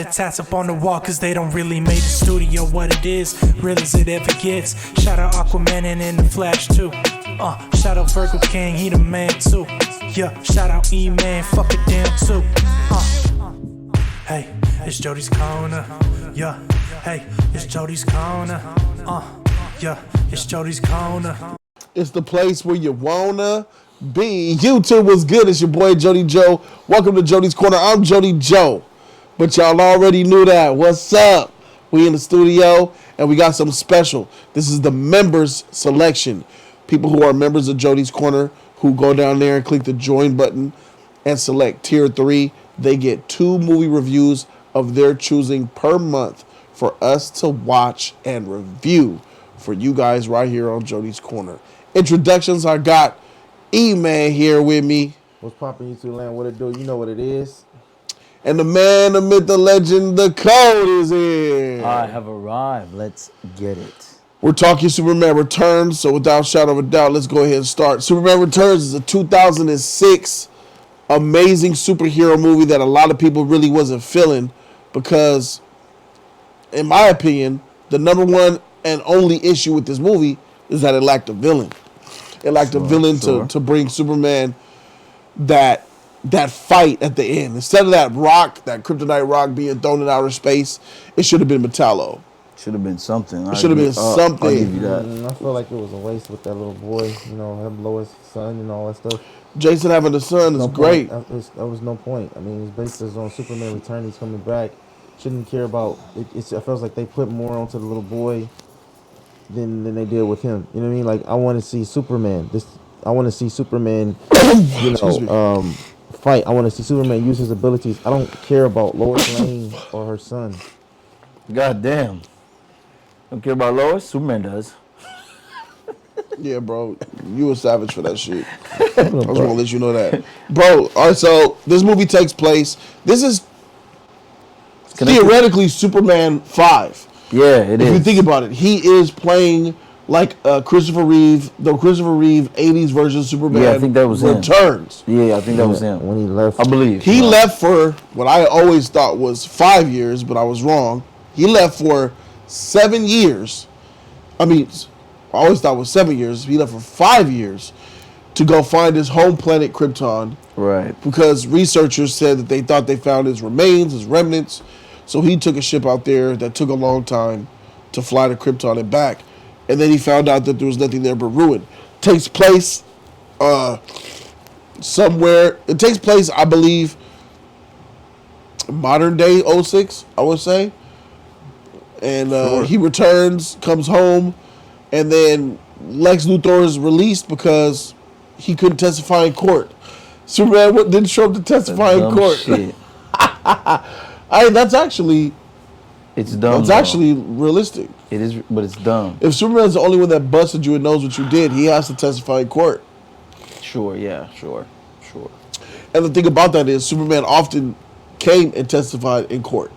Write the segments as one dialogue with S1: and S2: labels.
S1: The tats up on the wall cause they don't really make the studio what it is, real as it ever gets. Shout out Aquaman and in the Flash too. Shout out Virgo King, he the man too. Yeah, shout out E-Man, fuck it damn too. Hey, it's Jody's corner. Yeah, hey, it's Jody's corner. Yeah, it's Jody's corner.
S2: It's the place where you wanna be. YouTube was good. It's your boy Jody Joe. Welcome to Jody's Corner. I'm Jody Joe. But y'all already knew that. What's up? We in the studio and we got something special. This is the members selection. People who are members of Jody's Corner who go down there and click the join button and select tier 3. They get 2 movie reviews of their choosing per month for us to watch and review for you guys right here on Jody's Corner. Introductions, I got E-Man here with me.
S3: What's poppin', YouTube land? What it do? You know what it is.
S2: And the man, the myth, the legend, TheKODE is here.
S4: I have arrived. Let's get it.
S2: We're talking Superman Returns, so without a shadow of a doubt, let's go ahead and start. Superman Returns is a 2006 amazing superhero movie that a lot of people really wasn't feeling because, in my opinion, the number one and only issue with this movie is that it lacked a villain. It lacked a villain to bring Superman that fight at the end. Instead of that rock, that kryptonite rock being thrown in outer space, it should have been Metallo.
S4: Should have been something.
S2: It should have been something.
S4: I'll give you that.
S3: I feel like it was a waste with that little boy, you know, him Lois' son and all that stuff.
S2: Jason having a son is great.
S3: That was no point. I mean, it's based on Superman Return. He's coming back. Shouldn't care about it. It feels like they put more onto the little boy than they did with him. You know what I mean? Like, I want to see Superman. I want to see Superman, you know, fight. I want to see Superman use his abilities. I don't care about Lois Lane or her son.
S4: God damn. Don't care about Lois? Superman does.
S2: Yeah, bro. You a savage for that shit. I just want to let you know that. Bro, all right, so this movie takes place. This is theoretically Superman 5.
S4: Yeah, it is.
S2: If you think about it, he is playing like Christopher Reeve, the Christopher Reeve 80s version of Superman.
S4: Yeah, I think that was
S2: Returns.
S4: him. Yeah, I think that was him.
S3: When he left.
S4: I believe.
S2: He left for what I always thought was 5 years, but I was wrong. He left for 7 years. I mean, I always thought it was 7 years. He left for 5 years to go find his home planet, Krypton.
S4: Right.
S2: Because researchers said that they thought they found his remains, his remnants. So he took a ship out there that took a long time to fly to Krypton and back. And then he found out that there was nothing there but ruin. Takes place somewhere. It takes place, I believe, modern day 06, I would say. And he returns, comes home, and then Lex Luthor is released because he couldn't testify in court. Superman didn't show up to testify in court.
S4: Shit.
S2: That's actually...
S4: It's dumb.
S2: That's actually realistic.
S4: It is, but it's dumb.
S2: If Superman's the only one that busted you and knows what you did, he has to testify in court.
S4: Sure, yeah, sure.
S2: And the thing about that is Superman often came and testified in court.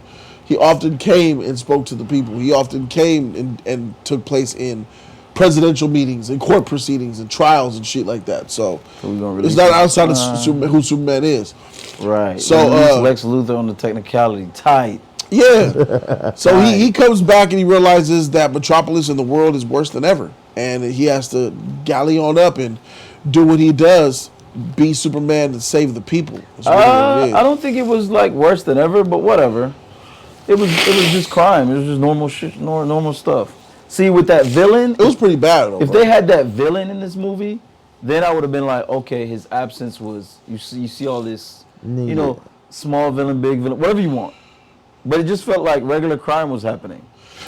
S2: He often came and spoke to the people. He often came and took place in presidential meetings and court proceedings and trials and shit like that. So it's not outside of who Superman is.
S4: Right.
S2: So
S4: Lex Luthor on the technicality tight.
S2: Yeah. So he comes back and he realizes that Metropolis and the world is worse than ever. And he has to galley on up and do what he does, be Superman and save the people.
S4: I don't think it was like worse than ever, but whatever. It was just crime. It was just normal shit, normal stuff. See, with that villain,
S2: it was pretty bad though.
S4: If they had that villain in this movie, then I would have been like, okay, his absence was you see all this, you know, small villain, big villain, whatever you want. But it just felt like regular crime was happening.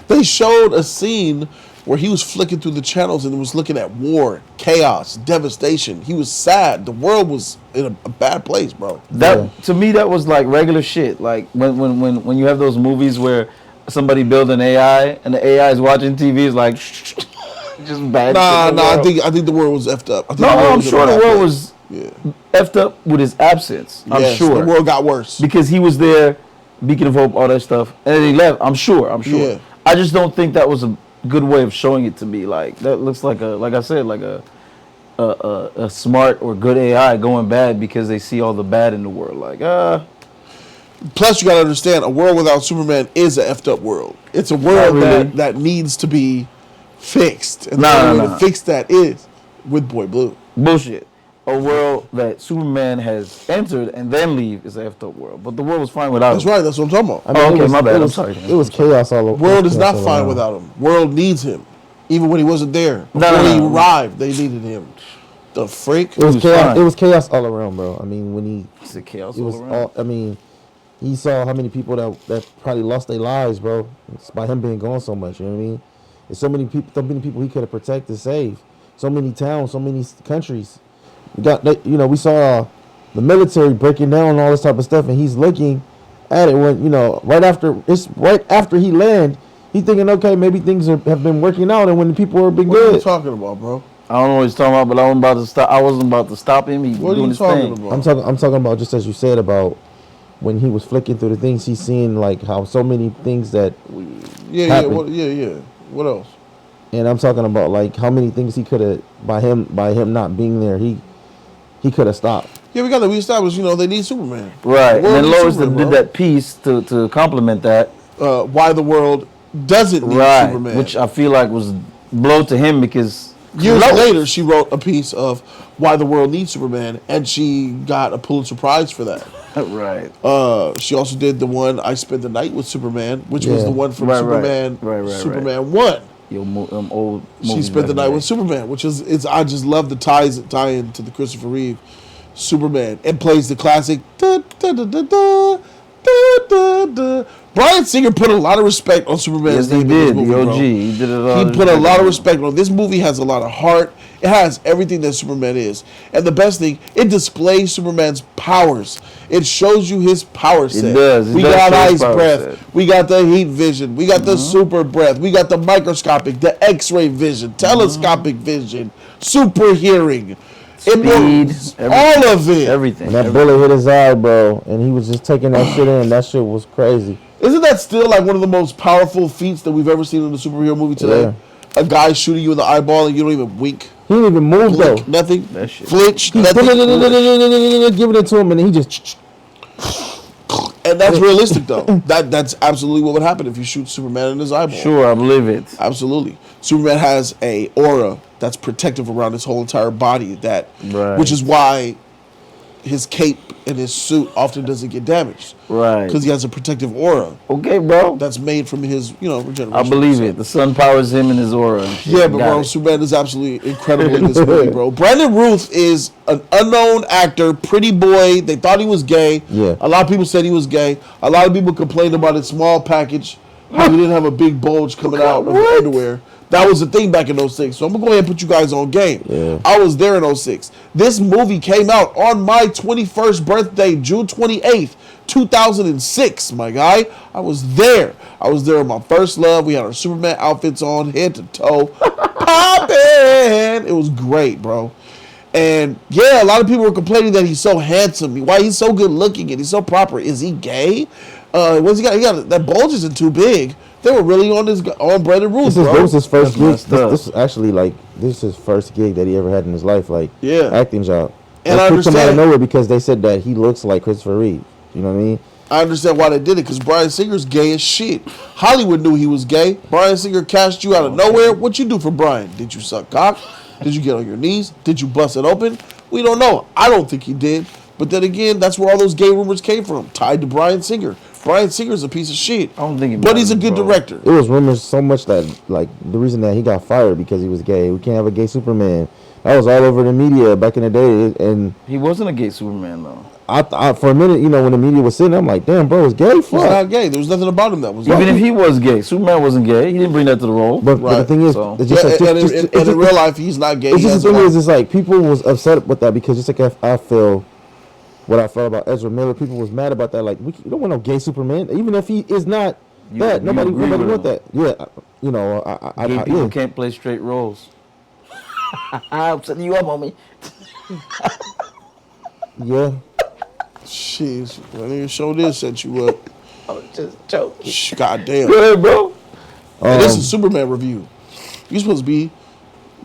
S2: They showed a scene where he was flicking through the channels and was looking at war, chaos, devastation. He was sad. The world was in a bad place, bro.
S4: To me, that was like regular shit. Like when you have those movies where somebody build an AI and the AI is watching TV, is like just bad.
S2: Nah. I think the world was effed up.
S4: I'm sure the world was effed up with his absence. I'm sure
S2: the world got worse
S4: because he was there. Beacon of Hope, all that stuff, and then he left. I'm sure.
S2: Yeah.
S4: I just don't think that was a good way of showing it to me. Like that looks like a smart or good AI going bad because they see all the bad in the world. Like
S2: Plus, you gotta understand, a world without Superman is a effed up world. It's a world
S4: really.
S2: that needs to be fixed, and the
S4: No,
S2: only
S4: no,
S2: way
S4: no.
S2: to fix that is with Boy Blue.
S4: Bullshit. A world that Superman has entered and then leave is an effed up world. But the world was fine without
S2: That's
S4: him.
S2: right. That's what I'm talking about.
S3: I mean,
S4: Oh,
S3: it
S4: okay,
S3: was-
S4: my bad.
S3: it was-
S4: I'm sorry.
S3: It was chaos all over.
S2: World is not
S3: chaos all
S2: fine
S3: around.
S2: without him. World needs him, even when he wasn't there.
S4: No,
S2: Before
S4: no,
S2: he
S4: no.
S2: arrived, they needed him. The freak.
S3: It was
S4: was
S3: chaos.
S4: fine.
S3: It was chaos all around, bro. I mean, when he,
S4: It's a chaos
S3: it was
S4: all around.
S3: all. I mean, he saw how many people that probably lost their lives, bro. It's by him being gone so much. You know what I mean? There's so many people he could have protected, saved. So many towns, so many countries. We saw the military breaking down all this type of stuff, and he's looking at it when right after he land, he's thinking, okay, maybe things have been working out, and when the people have been
S2: What are you
S3: good.
S2: talking about, bro?
S4: I don't know what he's talking about, but I wasn't about to stop him. He was
S2: What are
S4: doing
S2: you
S4: his
S2: talking
S4: thing.
S2: about?
S3: I'm talking about just as you said about when he was flicking through the things, he's seeing like how so many things that,
S2: Yeah.
S3: happened.
S2: Yeah. What else?
S3: and I'm talking about like how many things he could have by him not being there, he could have stopped.
S2: Yeah, we established. They need Superman.
S4: Right.
S2: The
S4: And
S2: world
S4: then
S2: needs
S4: Lois
S2: Superman,
S4: did
S2: bro.
S4: that piece to complement that.
S2: Why the world doesn't need
S4: Right.
S2: Superman.
S4: Which I feel like was blow to him because
S2: Years
S4: Lois-
S2: later, she wrote a piece of why the world needs Superman, and she got a Pulitzer Prize for that.
S4: Right.
S2: She also did the one I Spent the Night with Superman, which was
S3: Yeah.
S2: the one from
S4: Right,
S2: Superman.
S4: right.
S2: Superman 1.
S4: Old
S2: She
S4: movies
S2: spent
S4: back
S2: the
S4: in
S2: night
S4: day.
S2: with Superman, which is I just love the tie in to the Christopher Reeve Superman, and plays the classic. Da, da, da, da, da, da, da, da. Bryan Singer put a lot of respect on Superman's
S4: Yes, he
S2: name in this
S4: did.
S2: movie,
S4: The OG.
S2: bro.
S4: He did it all.
S2: He put a lot of respect on. This movie has a lot of heart. It has everything that Superman is, and the best thing, it displays Superman's powers. It shows you his power set.
S4: does. It
S2: We
S4: does
S2: got
S4: show his
S2: ice
S4: power
S2: breath.
S4: set.
S2: We got the heat vision. We got the super breath. We got the microscopic, the X-ray vision, telescopic vision, super hearing.
S4: Speed,
S2: All of it.
S4: Everything.
S3: And that bullet hit his eye, bro, and he was just taking that shit in. That shit was crazy.
S2: Isn't that still like one of the most powerful feats that we've ever seen in a superhero movie today?
S3: Yeah.
S2: A guy shooting you in the eyeball and you don't even wink,
S3: He didn't even move though.
S2: blink, nothing,
S4: That shit.
S2: flinch,
S3: He
S2: nothing.
S3: giving it to him, and he just.
S2: And that's realistic though. That's absolutely what would happen if you shoot Superman in his eyeball.
S4: Sure, I believe it.
S2: Absolutely. Superman has a aura that's protective around his whole entire body,
S4: Right.
S2: which is why his cape and his suit often doesn't get damaged.
S4: Right.
S2: Because he has a protective aura
S4: Okay, bro.
S2: that's made from his, regeneration.
S4: I believe
S2: So-
S4: it. The sun powers him and his aura. And shit.
S2: Yeah, but
S4: Got
S2: bro,
S4: it.
S2: Superman is absolutely incredible in this movie, bro. Brandon Routh is an unknown actor, pretty boy. They thought he was gay.
S3: Yeah.
S2: A lot of people said he was gay. A lot of people complained about his small package, how he didn't have a big bulge coming out of the underwear. That was the thing back in 06. So I'm going to go ahead and put you guys on game.
S3: Yeah.
S2: I was there in 06. This movie came out on my 21st birthday, June 28th, 2006, my guy. I was there. I was there with my first love. We had our Superman outfits on, head to toe. Poppin'! It was great, bro. And yeah, a lot of people were complaining that he's so handsome. Why he's so good looking and he's so proper. Is he gay? What's he got? He got that bulge isn't too big. They were really on Brandon Routh,
S3: This
S2: bro.
S3: was his first
S4: That's
S3: gig.
S4: messed up.
S3: This is actually this is his first gig that he ever had in his life,
S2: Yeah.
S3: acting job.
S2: And
S3: They
S2: I
S3: picked him out of
S2: understand.
S3: nowhere because they said that he looks like Christopher Reeve. You know what I mean?
S2: I understand why they did it, because Bryan Singer's gay as shit. Hollywood knew he was gay. Bryan Singer cast you out of nowhere. What you do for Bryan? Did you suck cock? Did you get on your knees? Did you bust it open? We don't know. I don't think he did. But then again, that's where all those gay rumors came from, tied to Bryan Singer. Bryan Singer's a piece of shit.
S4: I don't think he
S2: But he's a
S4: matters,
S2: good
S4: bro.
S2: director.
S3: It was rumors so much that the reason that he got fired because he was gay. We can't have a gay Superman. That was all over the media back in the day, and
S4: He wasn't a gay Superman, though.
S3: I for a minute, when the media was sitting, I'm like, damn, bro, it's gay.
S2: He's
S3: Fuck.
S2: not gay. There was nothing about him that was
S4: Even
S2: gay.
S4: if he was gay, Superman wasn't gay. He didn't bring that to the role.
S3: But the
S2: Right,
S3: thing is,
S4: so-
S3: it's
S2: Yeah,
S3: just,
S2: and in real life, he's not gay.
S3: it's
S2: He
S3: just
S2: has
S3: the
S2: a
S3: thing
S2: lot-
S3: is, it's like people was upset with that because just like I feel what I felt about Ezra Miller, people was mad about that. Like, we don't want no gay Superman, even if he is not that.
S4: You
S3: Nobody
S4: agree with
S3: want that. Yeah,
S4: Gay people
S3: yeah.
S4: can't play straight roles. I'm setting you up, homie.
S3: Yeah.
S2: Jeez, I didn't show this set you up.
S4: I'm just joking.
S2: God damn.
S4: Go ahead, bro.
S2: And this is Superman review. You're supposed to be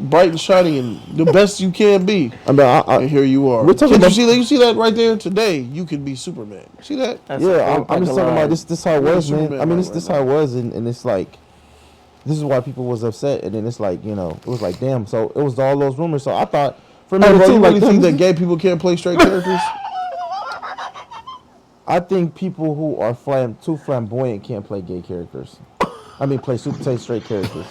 S2: bright and shiny and the best you can be.
S3: I mean,
S2: And here you are.
S3: we're talking
S2: Can't you
S3: about-
S2: see that? You see that right there? Today, you can be Superman. See that?
S4: That's
S3: yeah, I'm just talking about this how it
S2: We're
S3: was, man.
S2: Superman
S3: I mean,
S2: right
S3: this
S2: now.
S3: how it was, and it's like, this is why people was upset, and then it's like, you know, it was like, damn. So it was all those rumors. So I thought for a
S2: Hey,
S3: minute
S2: bro,
S3: too,
S2: you
S3: like,
S2: really think that gay people can't play straight characters?
S3: I think people who are too flamboyant can't play gay characters. I mean, play straight characters.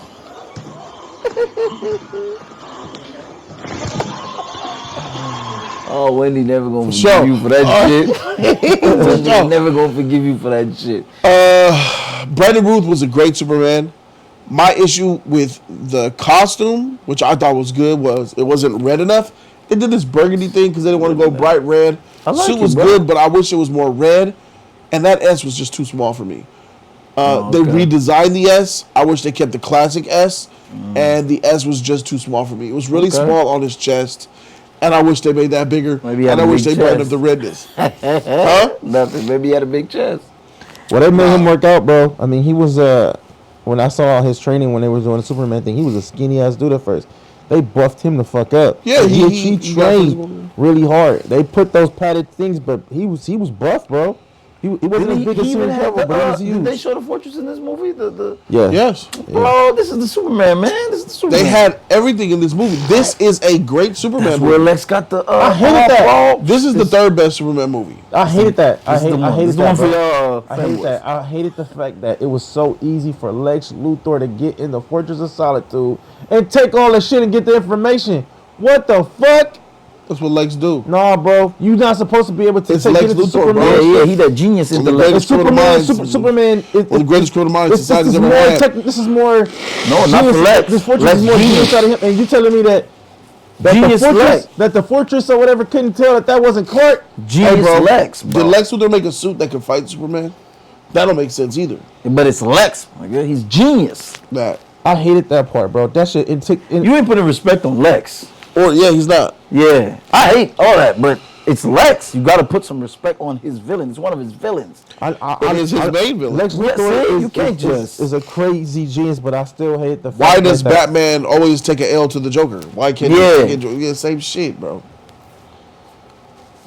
S4: Oh, Wendy never gonna forgive
S2: sure.
S4: you for that shit. Wendy
S2: sure.
S4: never gonna forgive you for that shit.
S2: Brandon Ruth was a great Superman. My issue with the costume, which I thought was good, was it wasn't red enough. They did this burgundy thing because they didn't want to go bright red.
S4: I like
S2: Suit
S4: it,
S2: was
S4: bro.
S2: good, but I wish it was more red. And that S was just too small for me. They
S4: okay.
S2: redesigned the S. I wish they kept the classic S. And the S was just too small for me. It was really
S4: Okay.
S2: small on his chest. And I wish they made that bigger.
S4: Maybe he had
S2: and I
S4: a
S2: wish they
S4: big
S2: brightened up
S4: chest.
S2: the redness. Huh?
S4: Nothing. Maybe he had a big chest.
S3: Well, they made him work out, bro. I mean, he was when I saw his training when they were doing the Superman thing, he was a skinny ass dude at first. They buffed him the fuck up.
S2: Yeah,
S3: Like,
S2: he got
S3: trained really hard. They put those padded things, but he was buff, bro. He wasn't as big as
S4: even
S3: Superman,
S4: have
S3: but he was
S4: did they
S3: huge.
S4: show the fortress in this movie?
S3: Yeah.
S2: Yes.
S4: Bro, this is the Superman, man. This is the Superman.
S2: They had everything in this movie. This is a great Superman
S4: That's where
S2: movie.
S4: Lex got the.
S3: I hated that.
S2: This is the third best Superman movie.
S3: I hated that. I
S4: This is the one.
S3: hated
S4: This is the
S3: that,
S4: one for
S3: bro.
S4: y'all.
S3: I hated that. I hated the fact that it was so easy for Lex Luthor to get in the Fortress of Solitude and take all the shit and get the information. What the fuck?
S2: That's what Lex do.
S3: Nah, bro. You're not supposed to be able to
S2: It's
S3: take
S2: Lex
S3: it into
S2: Luthor,
S3: Superman.
S2: bro.
S4: Yeah, he that genius
S2: One of the
S4: intellect.
S2: greatest criminal minds.
S3: Superman.
S2: One of the greatest criminal minds society's ever had.
S3: This is more.
S4: No, not for Lex.
S3: This Fortress
S4: Lex
S3: is more
S4: genius.
S3: genius out of him, and you telling me that
S4: Genius Lex.
S3: the Fortress or whatever couldn't tell that wasn't Clark.
S4: Genius
S2: Hey, bro,
S4: Lex, bro.
S2: Did Lex Luthor make a suit that can fight Superman? That don't make sense either.
S4: But it's Lex. Nigga. He's genius.
S2: That.
S3: I hated that part, bro. That shit.
S4: You ain't putting respect on Lex.
S2: Or yeah, he's not.
S4: Yeah, I hate all that, but it's Lex. You got to put some respect on his villain. It's one of his villains.
S2: It is his main villain.
S3: Lex
S4: Yeah,
S3: Luthor
S4: see,
S3: is,
S4: you can't
S3: is,
S4: just-
S3: is a crazy genius, but I still hate the fact
S2: Why does
S3: that
S2: Batman always take an L to the Joker? Why can't
S4: Yeah.
S2: he get yeah, same shit, bro?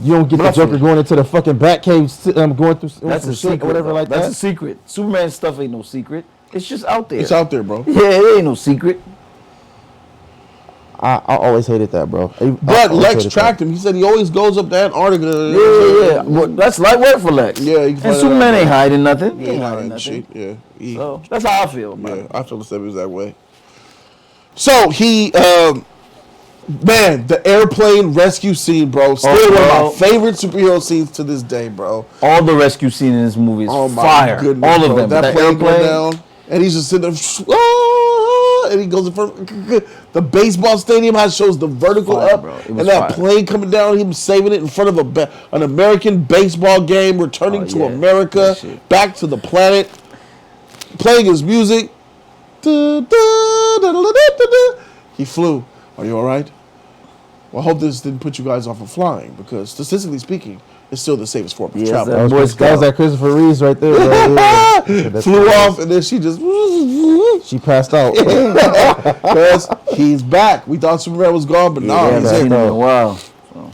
S3: you don't get the Joker going into the fucking Batcave, going through
S4: That's
S3: some
S4: a
S3: shit
S4: secret.
S3: or whatever
S4: bro.
S3: like
S4: That's a
S3: that.
S4: secret. Superman stuff ain't no secret. It's just out there.
S2: It's out there, bro.
S4: Yeah, it ain't no secret.
S3: I always hated that, bro. I
S2: But
S3: always
S2: Lex
S3: hated
S2: tracked him. He said he always goes up to Antarctica.
S4: Yeah. But that's light work for Lex.
S2: Yeah, you can
S4: And
S2: find it
S4: Superman
S2: out,
S4: ain't
S2: bro.
S4: hiding nothing. He
S2: Yeah,
S4: ain't
S2: nah,
S4: hiding
S2: and
S4: nothing.
S2: shit. Yeah, he,
S4: So that's how I feel, bro.
S2: yeah, I feel the same exact way. So he, man, the airplane rescue scene, bro. Still one
S4: bro.
S2: of my favorite superhero scenes to this day, bro.
S4: All the rescue scene in this movie is
S2: Oh my
S4: fire.
S2: goodness,
S4: All of
S2: bro.
S4: them.
S2: That plane going down, and he's just sitting there, and he goes in front. The baseball stadium how it shows the vertical
S4: Fire,
S2: up,
S4: bro. It
S2: and
S4: was
S2: that
S4: fire.
S2: plane coming down. Him saving it in front of an American baseball game, returning
S4: Oh,
S2: to
S4: yeah.
S2: America,
S4: That shit.
S2: back to the planet, playing his music. He flew. Are you all right? Well, I hope this didn't put you guys off of flying, because statistically speaking, it's still the safest form of
S4: Yes,
S2: travel.
S4: that- Boy
S3: That was
S4: Scout.
S3: that Christopher Reeves right there, bro. Yeah. That's
S2: Flew
S3: crazy.
S2: off, and then she just.
S3: She passed out.
S2: Because he's back. We thought Superman was gone, but nah,
S4: Yeah,
S2: he's
S4: I've seen
S2: here.
S4: him in a while. So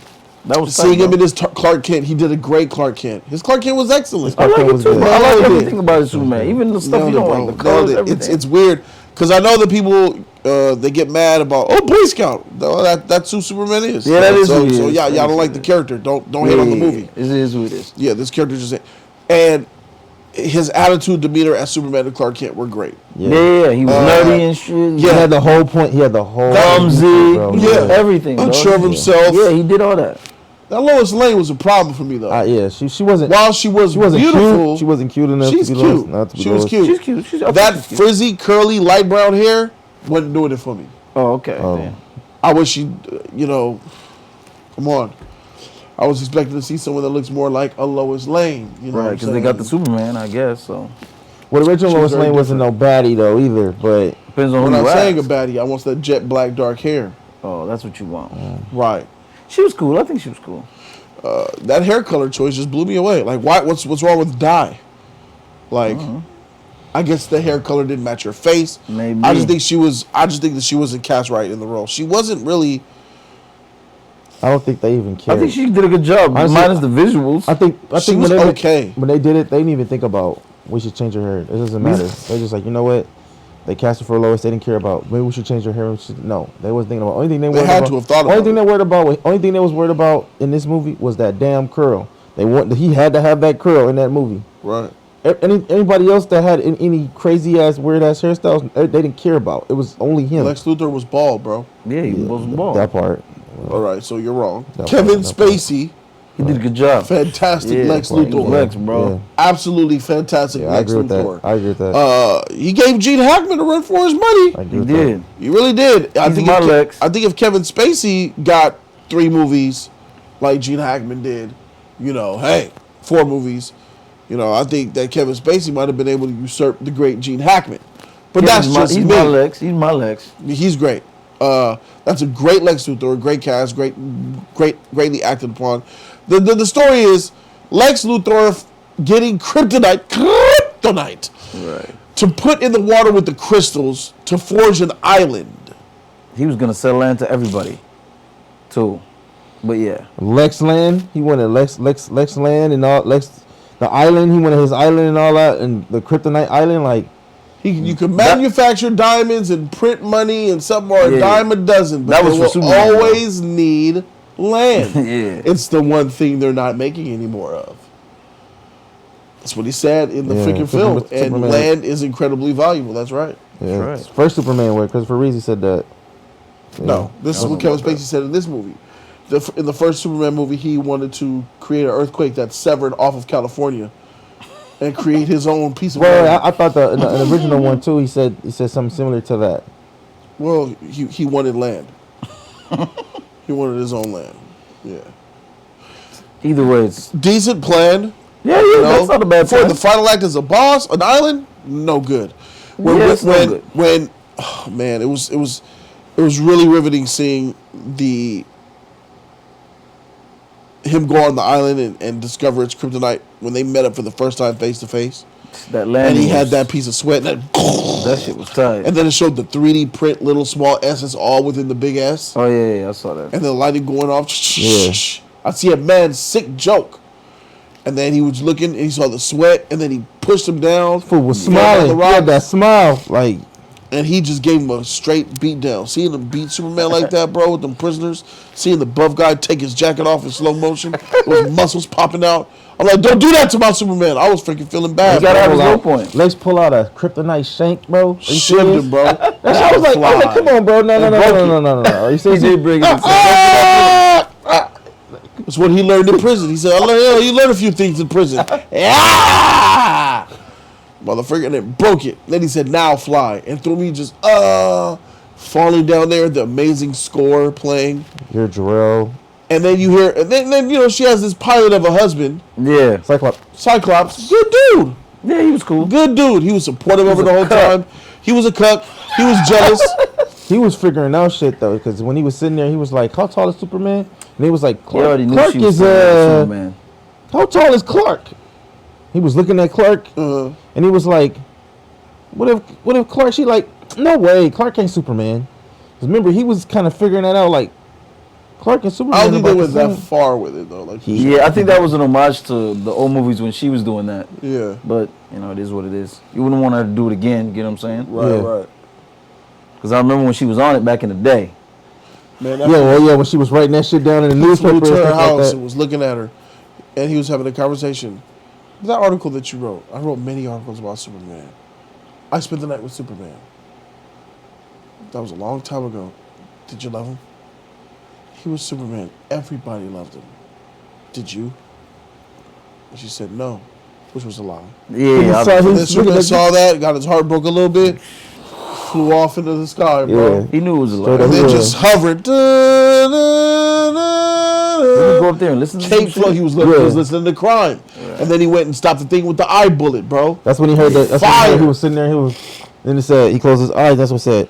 S4: that was
S2: Seeing
S4: tight,
S2: him
S4: bro.
S2: in his Clark Kent, he did a great Clark Kent. His Clark Kent was excellent.
S4: I like
S3: Clark
S4: it
S3: was
S4: too,
S3: good.
S4: bro. I
S2: Nailed
S4: like
S2: it.
S4: everything about his Superman, even the stuff
S2: Nailed
S4: you
S2: it,
S4: don't
S2: bro.
S4: like. The
S2: Nailed
S4: colors,
S2: it.
S4: everything.
S2: It's weird because I know that people they get mad about Boy Scout. No, that's who Superman is.
S4: Yeah, that is
S2: so,
S4: who he
S2: so
S4: is.
S2: yeah,
S4: That
S2: y'all
S4: is
S2: don't
S4: who
S2: like
S4: he
S2: the
S4: is.
S2: character. Don't hate on the movie.
S4: It is who it is.
S2: Yeah, this character just and his attitude, demeanor as Superman and Clark Kent were great.
S4: Yeah, he was nerdy and shit.
S3: He had the whole point. He had the whole
S4: Clumsy,
S3: bro.
S2: Yeah.
S4: everything. Bro.
S2: Unsure of himself.
S4: Yeah, he did all that.
S2: That Lois Lane was a problem for me though.
S3: Yeah, she wasn't.
S2: While she wasn't beautiful,
S3: cute. She wasn't cute enough.
S2: she's
S3: to be
S2: cute.
S3: Lois, not to be
S2: She was
S3: Lois.
S2: cute.
S4: She's cute. She's
S2: That frizzy, curly, light brown hair wasn't doing it for me.
S4: Oh, okay.
S3: Oh.
S4: Damn.
S2: I wish she, come on. I was expecting to see someone that looks more like a Lois Lane. You know,
S4: Right,
S2: what I'm
S4: because they got the
S2: saying?
S4: Superman, I guess. So
S3: Well, the original
S2: She was
S3: Lois
S2: very
S3: Lane wasn't no baddie though either, but
S4: depends on
S2: We're
S4: who
S2: not
S4: you
S2: saying a
S4: ask.
S2: baddie. I want that jet black dark hair.
S4: Oh, that's what you want.
S2: Right.
S4: She was cool. I think she was cool.
S2: That hair color choice just blew me away. Like, why? What's wrong with dye? Like, I guess the hair color didn't match her face.
S4: Maybe.
S2: I just think that she wasn't cast right in the role. She wasn't really.
S3: I don't think they even cared.
S4: I think she did a good job.
S3: Honestly,
S4: minus the visuals.
S3: I think
S2: She was okay.
S3: When they did it, they didn't even think about we should change her hair. It doesn't matter. They're just like, you know what? They cast her for Lois. They didn't care about maybe we should change her hair. No, they wasn't thinking about. Only thing they
S2: had to have thought about
S3: Only thing
S2: it.
S3: they worried about. Only thing they was worried about in this movie was that damn curl. He had to have that curl in that movie.
S2: Right.
S3: Anybody else that had any crazy ass weird ass hairstyles, they didn't care about. It was only him.
S2: Lex Luthor was bald, bro.
S4: Yeah, he was bald.
S3: That part.
S2: All right, so you're wrong.
S3: That
S2: Kevin
S3: part, that part.
S2: Spacey,
S4: He did a good job.
S2: fantastic Lex Luthor.
S4: Lex, bro.
S3: Yeah.
S2: Absolutely fantastic
S3: Yeah, I
S2: Lex
S3: agree with
S2: Luthor.
S3: that. I agree with that.
S2: He gave Gene Hackman a run for his money.
S3: I agree
S4: He
S3: with
S4: did.
S2: He really did. I think
S4: Lex.
S2: if Kevin Spacey got 3 movies like Gene Hackman did, 4 movies, I think that Kevin Spacey might have been able to usurp the great Gene Hackman. But
S4: He's
S2: me.
S4: my Lex. He's my Lex.
S2: He's great. That's a great Lex Luthor, a great cast, greatly acted upon. The story is Lex Luthor getting kryptonite
S4: Right.
S2: to put in the water with the crystals to forge an island.
S4: He was gonna sell land to everybody, too. But yeah,
S3: Lex Land. He wanted Lex Land and all the island. He wanted his island and all that, and the Kryptonite Island. Like
S2: You can manufacture diamonds and print money and something or a dime a dozen, but
S4: That was
S2: they
S4: for
S2: will
S4: Superman,
S2: always need land.
S4: Yeah.
S2: It's the one thing they're not making any more of. That's what he said in the freaking film. And
S3: Superman.
S2: land is incredibly valuable. That's right.
S3: yeah,
S4: right.
S3: first Superman where Christopher Reeve said that.
S2: No, this is what Kevin Spacey said in this movie. In the first Superman movie, he wanted to create an earthquake that severed off of California and create his own piece of land.
S3: Well, I thought in the original one too. He said something similar to that.
S2: Well, he wanted land. He wanted his own land. Yeah.
S4: either way, it's
S2: Decent plan.
S4: yeah. That's not a bad
S2: For
S4: plan.
S2: the final act as a boss, an island, no good.
S4: It's no good.
S2: Oh man, it was really riveting seeing him go on the island and discover its kryptonite when they met up for the first time face to face.
S4: That land,
S2: And he had that piece of sweat
S4: That shit was tight.
S2: and then it showed the 3D print little small S's all within the big S.
S4: Oh yeah, I saw that.
S2: And the lighting going off.
S3: Yeah.
S2: I see a man sick joke. And then he was looking and he saw the sweat and then he pushed him down.
S3: Fool was
S2: He got on
S3: smiling.
S2: the
S3: He had
S2: rocks,
S3: that smile. Like
S2: and he just gave him a straight beat down. Seeing him beat Superman like that, bro, with them prisoners. Seeing the buff guy take his jacket off in slow motion. Those muscles popping out. I'm like, don't do that to my Superman. I was freaking feeling bad.
S4: You gotta
S2: bro.
S4: have his
S3: pull
S4: low
S3: out-
S4: point.
S3: Let's pull out a kryptonite shank, bro. Are you
S2: Shimmed
S3: serious?
S2: him, bro.
S3: I was like, come on, bro. No. Are you serious?
S4: He did bring it.
S2: That's what he learned in prison. He said, you learn a few things in prison. Yeah! Motherfucker, and then broke it. Then he said, now fly. And threw me just, falling down there, the amazing score playing.
S3: You're Jarrell.
S2: And then you hear, and then she has this pilot of a husband,
S4: Yeah,
S2: Cyclops. Good dude.
S4: yeah, he was cool.
S2: Good dude. He was supportive of her the whole time. He was a cuck. He was jealous.
S3: He was figuring out shit though, because when he was sitting there, he was like, "How tall is Superman?" And he was like,
S4: He
S3: "Clark,
S4: already knew
S3: Clark
S4: she was
S3: is
S4: Superman.
S3: how tall is Clark?" He was looking at Clark, and he was like, "What if Clark?" She like, "No way, Clark ain't Superman." 'Cause remember, he was kind of figuring that out, like Clark and Superman.
S2: I don't think they
S3: about
S2: went
S3: the
S2: that
S3: same.
S2: far with it though. Like,
S4: Yeah, I think that was an homage to the old movies when she was doing that.
S2: yeah.
S4: But it is what it is. You wouldn't want her to do it again. You know what I'm saying?
S2: Right,
S3: Yeah.
S2: right.
S4: Because I remember when she was on it back in the day.
S2: Man,
S3: Yeah, when she was writing that shit down in the
S2: he flew
S3: newspaper
S2: to
S3: and
S2: her
S3: stuff like
S2: house
S3: that.
S2: and was looking at her, and he was having a conversation. That article that you wrote, I wrote many articles about Superman. I spent the night with Superman. That was a long time ago. Did you love him? He was Superman. Everybody loved him. Did you? And she said no, which was a lie.
S4: Yeah,
S3: saw
S2: And
S3: his-
S2: then Superman saw that, got his heart broke a little bit, flew off into the sky, bro.
S3: Yeah.
S4: he knew it was a
S3: Straight
S4: lie.
S2: And then
S3: Yeah.
S2: just hovered.
S4: Did he go up there and listen to some
S2: Cape flow.
S4: shit?
S2: He was
S3: Yeah.
S2: listening to Crime, and then he went and stopped the thing with the eye bullet, bro.
S3: That's when he heard that. That's when he
S2: Fire.
S3: heard he was sitting there. Then he said he closed his eyes. That's what it said.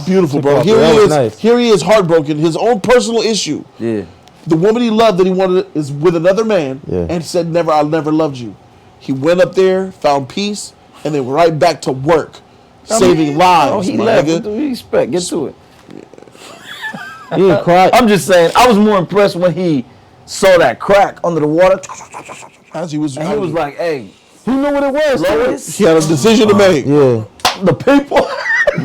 S2: Beautiful, bro.
S3: That
S2: Here he
S3: was
S2: is.
S3: nice.
S2: Here he is, heartbroken. His own personal issue.
S4: Yeah.
S2: The woman he loved that he wanted is with another man,
S3: Yeah.
S2: and said, "Never, I never loved you." He went up there, found peace, and then right back to work, saving lives.
S4: Oh, he
S2: my
S4: left.
S2: nigga.
S4: What do you expect? Get to it.
S3: He didn't cry.
S4: I'm just saying, I was more impressed when he saw that crack under the water.
S2: As he was,
S4: And he was like, hey,
S3: He knew what it was.
S4: Lois,
S2: he had a decision to make.
S3: Yeah.
S4: the people.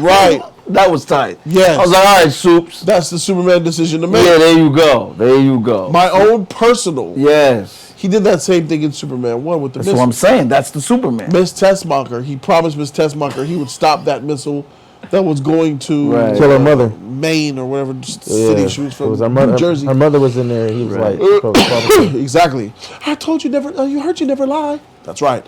S2: Right.
S4: That was tight.
S2: Yes.
S4: I was like, all right, Soups.
S2: That's the Superman decision to make.
S4: Yeah, there you go. There you go.
S2: My own personal.
S4: Yes.
S2: He did that same thing in Superman 1 with the
S4: That's
S2: missile.
S4: what I'm saying. That's the Superman.
S2: Miss Tessmacher, he promised Miss Tessmacher he would stop that missile that was going to
S4: Right.
S3: Kill her mother.
S2: Maine or whatever city she was
S3: It
S2: from,
S3: was her mother.
S2: New Jersey.
S3: Her mother was in there. He was
S4: Right.
S3: like,
S2: Exactly. I told you never. You heard you never lie. That's right.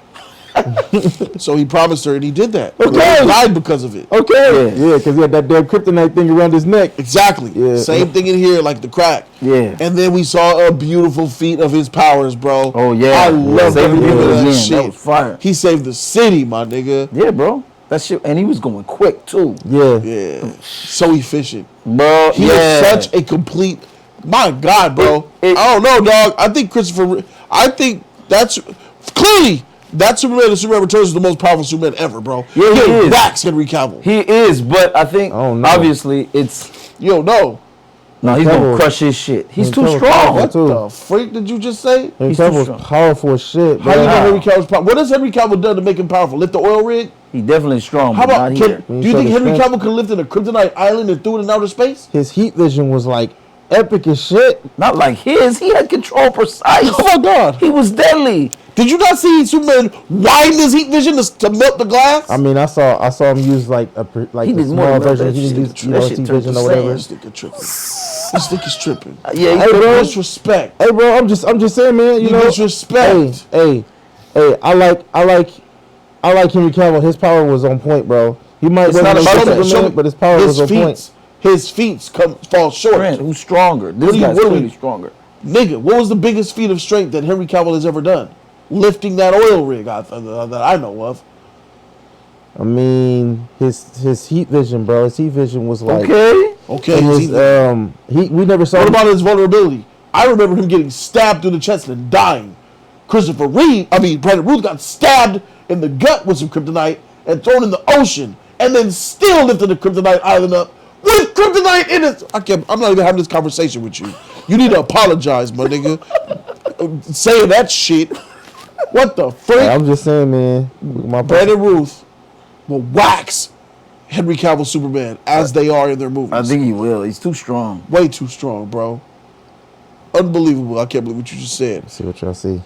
S2: So he promised her, and he did that.
S3: Okay.
S2: He died because of it.
S3: okay.
S4: Yeah.
S3: Yeah, because he had that damn kryptonite thing around his neck.
S2: Exactly.
S3: Yeah.
S2: Same thing in here, like the crack.
S4: Yeah.
S2: And then we saw a beautiful feat of his powers, bro.
S4: Oh, yeah.
S2: I love
S4: Saving
S2: every bit
S4: people
S2: of that
S4: again.
S2: shit.
S4: That was fire.
S2: He saved the city, my nigga.
S4: Yeah, bro. That shit. And he was going quick, too.
S3: Yeah.
S2: Yeah. So efficient.
S4: Bro,
S2: He is such a complete. My God, bro.
S4: It-
S2: I don't know, dog. I think Christopher. I think that's clearly that Superman and Superman Returns is the most powerful Superman ever, bro.
S4: Yeah, he is.
S2: Wax Henry Cavill.
S4: He is, but I think,
S3: I don't know.
S4: obviously, it's...
S2: You don't know.
S4: No, he's going
S3: Cavill-
S4: to crush his shit. He's
S3: Henry
S4: too
S3: Cavill-
S4: strong.
S2: What
S3: too.
S2: the freak did you just say?
S3: Henry
S4: He's too
S3: Cavill
S4: strong.
S3: was powerful as shit.
S2: How do you
S3: bro.
S2: know Henry Cavill's power? What has Henry Cavill done to make him powerful? Lift the oil rig?
S4: He definitely strong,
S2: How
S4: but
S2: about?
S4: not
S2: Can,
S4: here.
S2: do you
S3: show
S2: think
S3: the
S2: Henry
S3: strength.
S2: Cavill could lift in a kryptonite island and threw it in outer space?
S3: His heat vision was like epic as shit.
S4: Not like his. He had control precise.
S2: Oh my God!
S4: He was deadly.
S2: Did you not see Superman widen his heat vision to melt the glass?
S3: I mean, I saw him use like a
S4: He
S3: a
S4: did more
S3: small
S4: than that
S3: version. He
S4: shit.
S3: didn't use
S4: That
S3: his
S4: shit
S3: heat
S4: turned
S3: vision
S4: to
S3: or whatever.
S2: This nigga tripping. This nigga's tripping.
S4: Yeah,
S3: Hey, bro.
S2: Disrespect.
S3: Hey, bro, I'm just saying, man. You
S2: You
S3: know,
S2: disrespect.
S3: Hey, I like Henry Cavill. His power was on point, bro. He might
S4: It's
S3: wasn't
S4: not
S3: no
S4: about
S3: Superman,
S4: that.
S2: Show me-
S3: but his power was on point.
S2: His feats fall short.
S4: Strength. Who's stronger? This
S2: do you-
S4: guy's
S2: what do we-
S4: clearly stronger.
S2: Nigga, what was the biggest feat of strength that Henry Cavill has ever done? Lifting that oil rig that I know of.
S3: I mean, his heat vision, bro. His heat vision was like
S4: Okay.
S2: Okay.
S3: and
S2: his-
S3: we never saw
S2: what
S3: him.
S2: about his vulnerability? I remember him getting stabbed through the chest and dying. Brandon Ruth got stabbed in the gut with some kryptonite and thrown in the ocean, and then still lifted the kryptonite island up with kryptonite in it. I'm not even having this conversation with you. You need to apologize, my nigga. Saying that shit. What the freak?
S3: I'm just saying, man. My
S2: Brandon Ruth will wax Henry Cavill Superman as they are in their movies.
S4: I think he will. He's too strong.
S2: Way too strong, bro. Unbelievable. I can't believe what you just said.
S3: see what y'all see.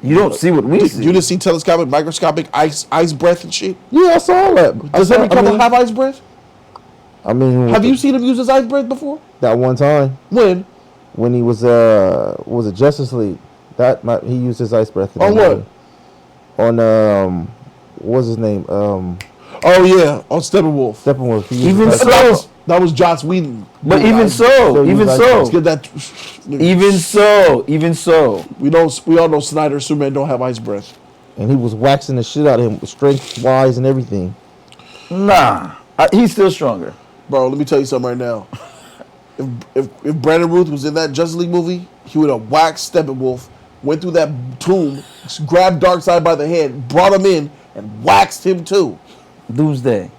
S4: You don't see what we see.
S2: You didn't see telescopic, microscopic ice breath and shit?
S3: Yeah, I saw all that.
S2: Does Henry Cavill have ice breath?
S3: I mean,
S2: Have you seen him use his ice breath before?
S3: that one time
S2: When?
S3: when he was it Justice League? He used his ice breath. in
S2: On
S3: that
S2: what?
S3: movie. On what was his name?
S2: Oh, yeah. On Steppenwolf.
S3: Steppenwolf. He used
S4: Even
S3: his ice
S4: so-
S3: breath.
S2: That was Joss Whedon.
S4: But
S2: Dude,
S4: even
S2: I-
S4: so,
S3: he
S4: even
S3: was like-
S2: Let's
S4: so,
S2: get that.
S4: even so.
S2: We all know Snyder and Superman don't have ice breath.
S3: And he was waxing the shit out of him, strength wise and everything.
S4: Nah, he's still stronger.
S2: Bro, let me tell you something right now. If Brandon Ruth was in that Justice League movie, he would have waxed Steppenwolf, went through that tomb, grabbed Darkseid by the hand, brought him in, and waxed him too.
S4: Doomsday.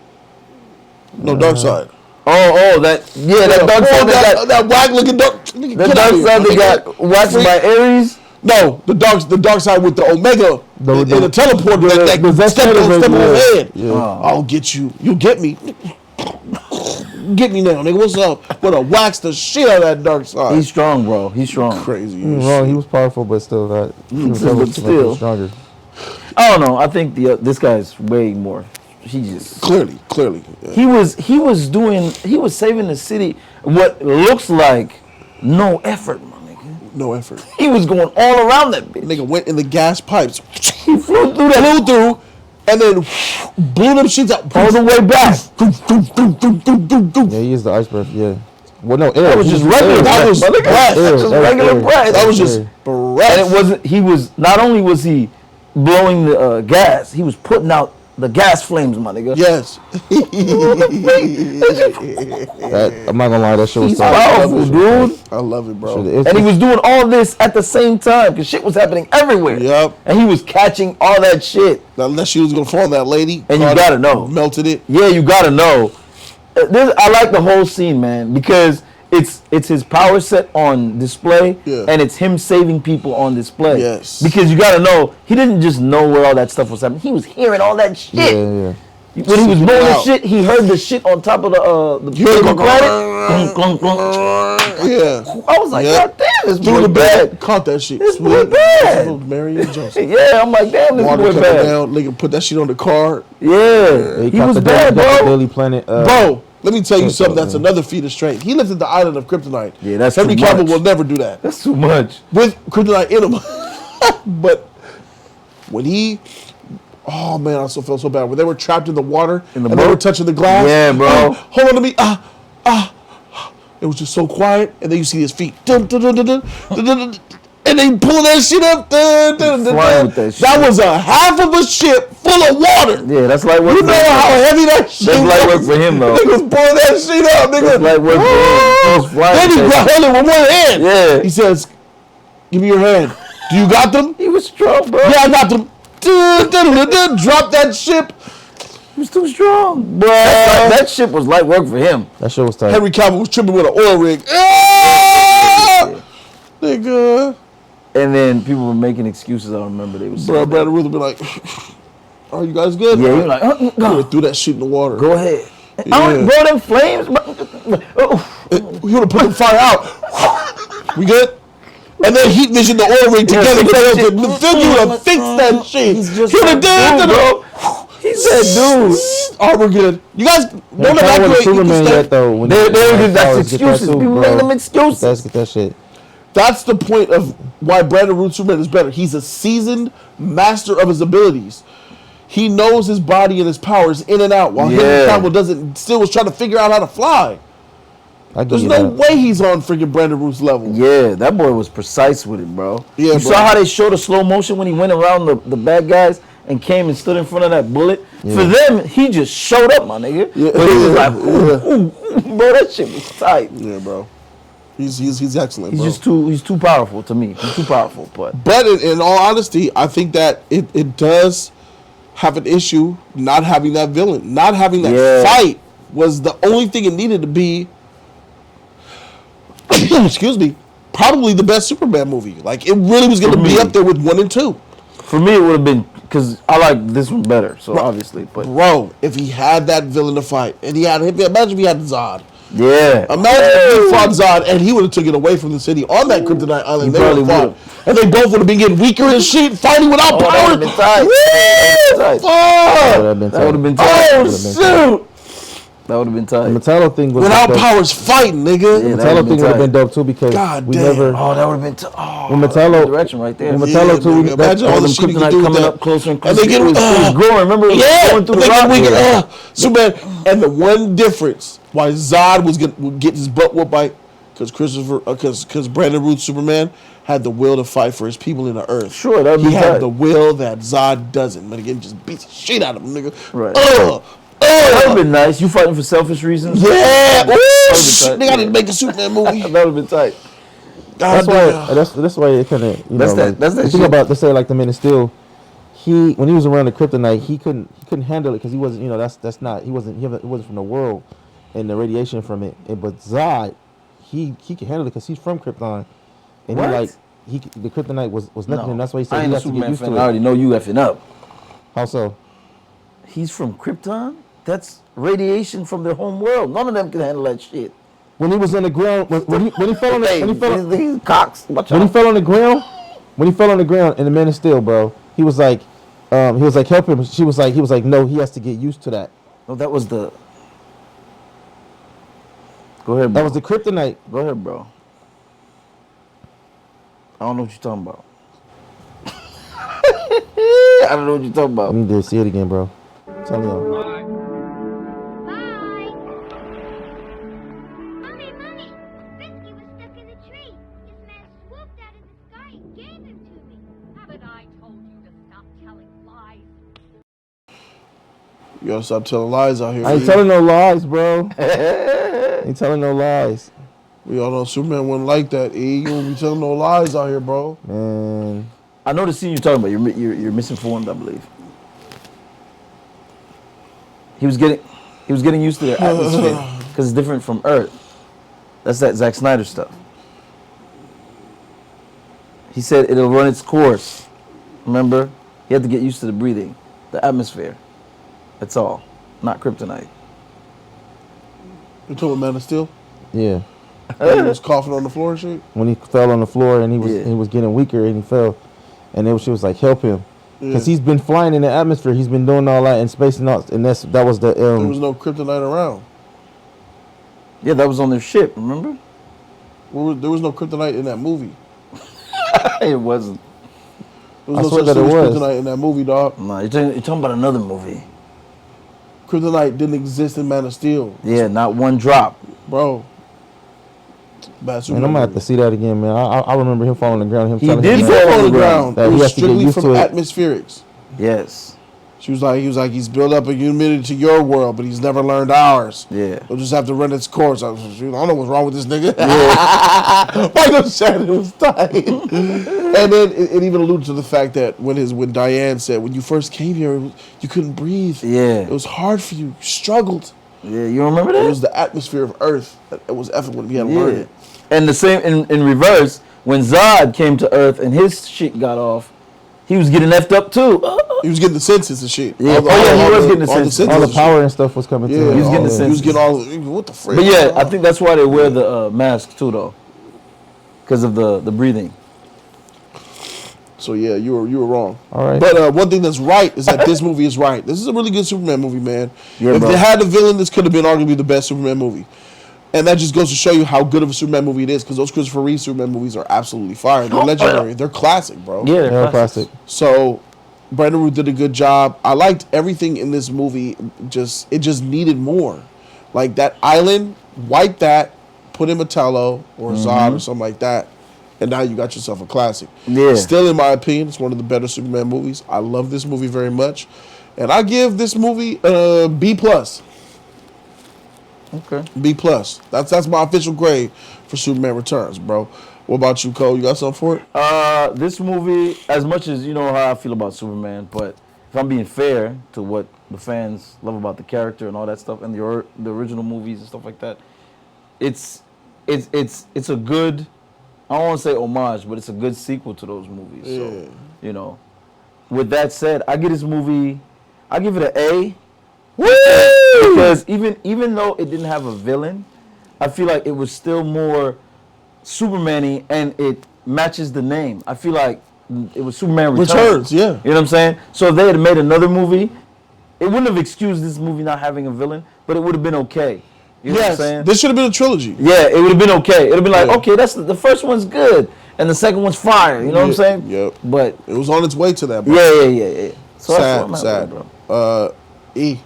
S2: No, Darkseid.
S4: Oh, that dark side
S2: that whack looking dark. Nigga,
S4: the
S2: get
S4: dark
S2: out here,
S4: side
S2: nigga.
S4: that got waxed
S2: Freak.
S4: by Ares.
S2: No, the dark side with the Omega and the teleporter that stepped on his head.
S3: Yeah.
S2: I'll get you. You get me. Get me now, nigga. What's up? Wanna wax the shit out of that dark side.
S4: He's strong, bro. He's strong.
S2: crazy.
S3: He was wrong. He was powerful, but still that. He was
S4: But still.
S3: stronger.
S4: I don't know. I think this guy's way more. He just
S2: Clearly. Yeah.
S4: he was saving the city. What looks like no effort, my nigga.
S2: No effort.
S4: He was going all around that bitch.
S2: Nigga went in the gas pipes.
S4: He flew through that.
S2: Flew through, and then blew them shits out.
S4: All the way back.
S3: Yeah, he used the ice breath. Yeah. Well, no, air.
S4: That was
S3: He
S4: just
S3: used
S4: regular.
S3: air.
S2: That was
S4: breath.
S2: breath.
S4: That's just
S3: Air,
S4: regular
S3: air.
S4: breath.
S2: That was just
S3: Yeah.
S2: breath.
S4: And it wasn't. He was not only was he blowing the gas, he was putting out the gas flames, my nigga.
S2: Yes.
S3: I'm not gonna lie, that shit was
S4: He's
S3: tough.
S4: powerful, dude.
S2: I love it, bro.
S4: And he was doing all this at the same time because shit was happening everywhere.
S2: Yep.
S4: And he was catching all that shit.
S2: Now, unless she was gonna fall on that lady,
S4: And you gotta know.
S2: melted it.
S4: Yeah, you gotta know. I like the whole scene, man, because it's his power set on display, and it's him saving people on display.
S2: Yes.
S4: Because you gotta know, he didn't just know where all that stuff was happening. He was hearing all that shit.
S3: Yeah.
S4: When he was blowing the shit, he heard the shit on top of the planet.
S2: Yeah.
S4: I was like, God damn, this
S2: Through
S4: boy
S2: the
S4: bad.
S2: bed, caught that shit.
S4: This boy bad.
S2: Marion Johnson.
S4: Yeah, I'm like, damn, this
S2: Water
S4: boy
S2: coming
S4: bad.
S2: down, nigga put that shit on the car.
S4: Yeah, he was bad, bro.
S3: Daily Planet,
S2: Bro, let me tell you something. That's another feat of strength. He lives at the island of Kryptonite.
S4: Yeah, that's
S2: Henry
S4: too
S2: Cavill
S4: much.
S2: will never do that
S4: That's too much.
S2: with Kryptonite in him. But when he, oh man, I felt so bad when they were trapped in the water and they
S4: boat?
S2: were touching the glass.
S4: Yeah, bro.
S2: Oh, hold on to me. It was just so quiet, and then you see his feet. Dun, dun, dun, dun, dun, dun, dun, dun, and they pull that shit up. Dun, dun, dun,
S4: Flying
S2: dun.
S4: with that shit.
S2: That was a half of a ship full of water.
S4: Yeah, that's like work.
S2: You know how heavy that shit
S4: That's light work
S2: was?
S4: for him, though.
S2: Niggas pulling that shit up, nigga.
S4: That's light work for him. He was flying
S2: Then he
S4: with that
S2: held it with one hand.
S4: Yeah.
S2: He says, "Give me your hand. Do you got them?"
S4: He was strong, bro.
S2: Yeah, I got them. Dun, dun, dun, dun. Drop that ship.
S4: He was too strong, bro. That shit was light work for him.
S3: That shit was tight.
S2: Henry Cavill was tripping with an oil rig. Ah! Nigga.
S4: And then people were making excuses. I remember they was
S2: Bro,
S4: saying
S2: Brandon Ruth would be like, "Are you guys good?"
S4: that. Yeah, he was like,
S2: He
S4: go,
S2: threw that shit in the water.
S4: go ahead.
S2: Yeah.
S4: I don't bro, them flames.
S2: He would have put the fire out. We good? And then heat vision the oil rig together. Then you would have fixed that shit.
S4: He's just
S2: He would have
S4: that
S2: done
S4: dude,
S2: it,
S4: bro. He said, dude.
S2: Oh, we're good. You guys don't
S3: Henry Cavill
S2: evacuate.
S3: was
S2: You can
S3: Superman
S2: stay.
S3: yet though. When
S4: They
S3: he-
S4: that's
S3: powers, get that
S4: excuses.
S3: too,
S4: People
S3: bro.
S4: made them excuses.
S3: Get that shit.
S2: That's the point of why Brandon Root Superman is better. He's a seasoned master of his abilities. He knows his body and his powers in and out, while Henry Cavill doesn't. Still was trying to figure out how to fly. There's no way he's on freaking Brandon Root's level.
S4: Yeah, that boy was precise with it, bro.
S2: Yeah,
S4: you
S2: bro.
S4: saw how they showed the slow motion when he went around the bad guys and came and stood in front of that bullet?
S3: Yeah.
S4: For them, he just showed up, my nigga.
S2: Yeah.
S4: But he was like, ooh, bro, that shit was tight.
S2: Yeah, bro. He's excellent,
S4: He's
S2: bro.
S4: he's too powerful to me. He's too powerful, but
S2: But in all honesty, I think that it does have an issue not having that villain. Not having that fight was the only thing it needed to be. Excuse me. Probably the best Superman movie. Like, it really was going to be up there with 1 and 2.
S4: for me it would have been, because I like this one better, so obviously, but
S2: Bro, if he had that villain to fight, and he had, imagine if he had Zod.
S4: yeah.
S2: Imagine if he fought Zod, and he would have took it away from the city on that Kryptonite island.
S4: He
S2: They would have
S4: probably
S2: fought. And they both would have been getting weaker and shit, fighting without
S4: that
S2: power.
S4: would've been tight.
S2: Woo!
S4: That would've been tight.
S2: Fuck!
S4: That would have been tight.
S2: Oh, shoot!
S4: That would have been tight.
S3: The Metallo thing was
S2: Without
S3: dope.
S2: powers fighting, nigga.
S4: Yeah,
S3: The
S4: that
S3: Metallo
S4: would've
S3: thing
S4: been
S3: would have been
S4: tight.
S3: dope too because
S2: God
S3: we
S2: damn.
S3: never.
S4: Oh, that would have been tight. Oh,
S3: When Metallo,
S4: direction right there.
S3: when
S2: Yeah,
S3: Metallo too,
S2: nigga, imagine all
S4: all
S2: the
S4: them
S2: shit he could
S4: kryptonite
S2: do with
S4: coming
S2: that.
S4: up closer and
S2: And
S4: closer.
S2: they get
S4: it was growing. Remember, it was
S2: Yeah,
S4: going through the
S2: they
S4: rock.
S2: get weaker. Superman. And the one difference why Zod would get his butt whooped by, because Brandon Root Superman had the will to fight for his people in the earth.
S4: Sure, that'd
S2: he
S4: be
S2: had
S4: tight.
S2: the will that Zod doesn't. But again, just beats the shit out of him, nigga.
S4: Right.
S2: Oh,
S4: That would have been nice. You fighting for selfish reasons?
S2: yeah. Ooh,
S4: That would've been
S2: shit,
S4: tight.
S2: they got to make a Superman movie.
S4: That would have been tight.
S3: That's
S2: God
S3: why.
S2: damn.
S3: That's why it kind of.
S4: That's that- that's that
S3: the thing
S4: shit.
S3: about, let's say, like the Man of Steel. When he was around the Kryptonite, he couldn't handle it because he wasn't. That's not. He wasn't from the world, and the radiation from it. But Zod, he can handle it because he's from Krypton, and
S4: What?
S3: the Kryptonite was nothing. And that's why he
S4: I
S3: said
S4: ain't
S3: he
S4: a
S3: has to get
S4: Superman
S3: used
S4: fan.
S3: to
S4: I
S3: it.
S4: already know you effing up.
S3: How so?
S4: He's from Krypton? That's radiation from their home world. None of them can handle that shit.
S3: When he was on the ground, when he fell on the, when he fell,
S4: He's cocks. Watch
S3: when he
S4: out.
S3: fell on the ground, in the Man of Steel, bro, he was like help him. He was like, no, he has to get used to that.
S4: No, that was the... Go ahead, bro.
S3: That was the Kryptonite.
S4: Go ahead, bro. I don't know what you're talking about. I don't know what you're talking
S3: I
S4: about.
S3: need to see it again, bro. I'm telling y'all.
S5: Bye. Mommy! Frisky was stuck in a tree. This man swooped out of the sky and gave him to me. Haven't I told you to stop telling lies?
S2: You gotta stop telling lies out here.
S3: I ain't
S2: E.
S3: telling no lies, bro. Ain't telling no lies.
S2: We all know Superman wouldn't like that. E, you won't be telling no lies out here, bro.
S3: Man.
S4: I know the scene you're talking about. You're misinformed, I believe. He was getting used to their atmosphere because it's different from Earth. That's that Zack Snyder stuff. He said it'll run its course. Remember? He had to get used to the breathing, the atmosphere. That's all. Not kryptonite.
S2: You told Man of Steel?
S3: Yeah.
S2: He was coughing on the floor and shit?
S3: When he fell on the floor and he
S4: Yeah.
S3: was getting weaker and he fell. And she was like, help him. Because
S2: Yeah.
S3: he's been flying in the atmosphere. He's been doing all that and spacing out. And that was the...
S2: There was no kryptonite around.
S4: Yeah, that was on their ship, remember?
S2: There was no kryptonite in that movie.
S4: It wasn't.
S2: There
S3: I
S2: was
S3: swear
S2: no such
S3: that
S2: thing
S3: it
S2: as
S3: was.
S2: kryptonite in that movie, dog.
S4: No, you're talking about another movie.
S2: Kryptonite didn't exist in Man of Steel,
S4: Yeah, not one drop.
S2: bro. Bad
S3: Man,
S2: Superman
S3: I'm going to have to
S2: movie.
S3: see that again, man. I remember him falling on the ground. Him
S4: He
S3: telling
S4: did
S3: him
S2: He
S3: that.
S2: fell on the
S4: the
S2: ground.
S3: That
S2: It
S3: he
S2: was
S3: has to get
S2: strictly
S3: used
S2: from
S3: to it.
S2: atmospherics.
S4: Yes.
S2: He was like, he's built up a humidity to your world, but he's never learned ours.
S4: Yeah.
S2: He'll just have to run its course. I don't know what's wrong with this nigga. Michael Shannon was tight. And then it even alluded to the fact that when Diane said, when you first came here, you couldn't breathe.
S4: Yeah.
S2: It was hard for you. You struggled.
S4: Yeah, you remember
S2: It
S4: that?
S2: was the atmosphere of Earth. It was effort when we had to learn it.
S4: And the same in reverse, when Zod came to Earth and his shit got off, he was getting effed up too.
S2: He was getting the senses and shit.
S4: Yeah. He was getting the senses.
S3: All the
S2: and
S3: power
S2: shit.
S3: and stuff was coming
S2: Yeah,
S3: to him.
S4: He was getting the
S2: he
S4: senses.
S2: was getting all, what the frick?
S4: But yeah, I think that's why they wear the mask too, though, because of the breathing.
S2: So yeah, you were wrong.
S3: All right.
S2: But one thing that's right is that this movie is right. This is a really good Superman movie, man.
S4: Yeah,
S2: if
S4: bro.
S2: they had a villain, this could have been arguably the best Superman movie. And that just goes to show you how good of a Superman movie it is, because those Christopher Reeve Superman movies are absolutely fire. They're legendary. They're classic, bro.
S4: Yeah,
S3: They're classic.
S2: So Brandon Routh did a good job. I liked everything in this movie. It just needed more. Like that island, wipe that, put in Metallo or Zod or something like that, and now you got yourself a classic.
S4: Yeah.
S2: Still, in my opinion, it's one of the better Superman movies. I love this movie very much, and I give this movie B+.
S4: Okay.
S2: B+. That's my official grade for Superman Returns, bro. What about you, Cole? You got something for it?
S4: This movie, as much as you know how I feel about Superman, but if I'm being fair to what the fans love about the character and all that stuff, and the original movies and stuff like that, it's a good, I don't want to say homage, but it's a good sequel to those movies.
S2: Yeah.
S4: So, you know, with that said, I give it an A. Woo! Because even though it didn't have a villain, I feel like it was still more Superman-y, and it matches the name. I feel like it was Superman Returns.
S2: Yeah.
S4: You know what I'm saying? So if they had made another movie, it wouldn't have excused this movie not having a villain, but it would have been okay. You know what I'm
S2: Yes.
S4: saying?
S2: This should have been a trilogy.
S4: Yeah, it would have been okay. It would have been like,
S2: Yeah.
S4: okay, that's the first one's good, and the second one's fire. You know what I'm saying?
S2: Yep.
S4: But
S2: It was on its way to that, bro.
S4: yeah. So that's what I'm
S2: Sad.
S4: at with, bro.
S2: E.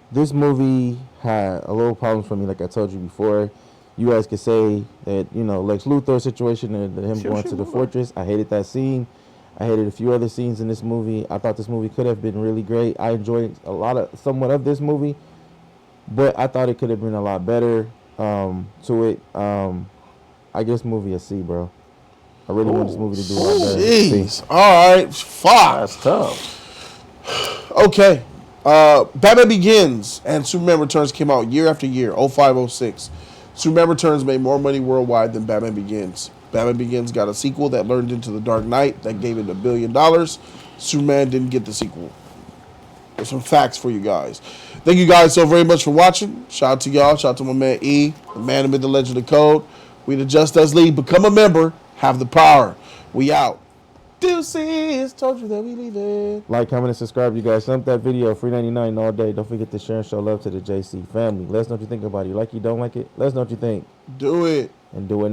S3: This movie had a little problems for me, like I told you before. You guys could say that, Lex Luthor situation and him going to the fortress. I hated that scene. I hated a few other scenes in this movie. I thought this movie could have been really great. I enjoyed somewhat of this movie, but I thought it could have been a lot better to it. I give this movie a C, bro. I really want this movie to do a lot better.
S2: Jeez.
S3: C.
S2: All right. Fuck.
S4: That's tough.
S2: Okay. Batman Begins and Superman Returns came out year after year, 05, 06. Superman Returns made more money worldwide than Batman Begins. Batman Begins got a sequel that learned into The Dark Knight that gave it $1 billion. Superman didn't get the sequel. There's some facts for you guys. Thank you guys so very much for watching. Shout out to y'all. Shout out to my man E, the man who made the legend of code. We the Just Us League. Become a member. Have the power. We out. Deuces. Told you that we leave it.
S3: Like, comment, and subscribe, you guys. Send that video, free 99 all day. Don't forget to share and show love to the JC family. Let us know what you think about it. You like it, don't like it? Let us know what you think.
S2: Do it.
S3: And do it now.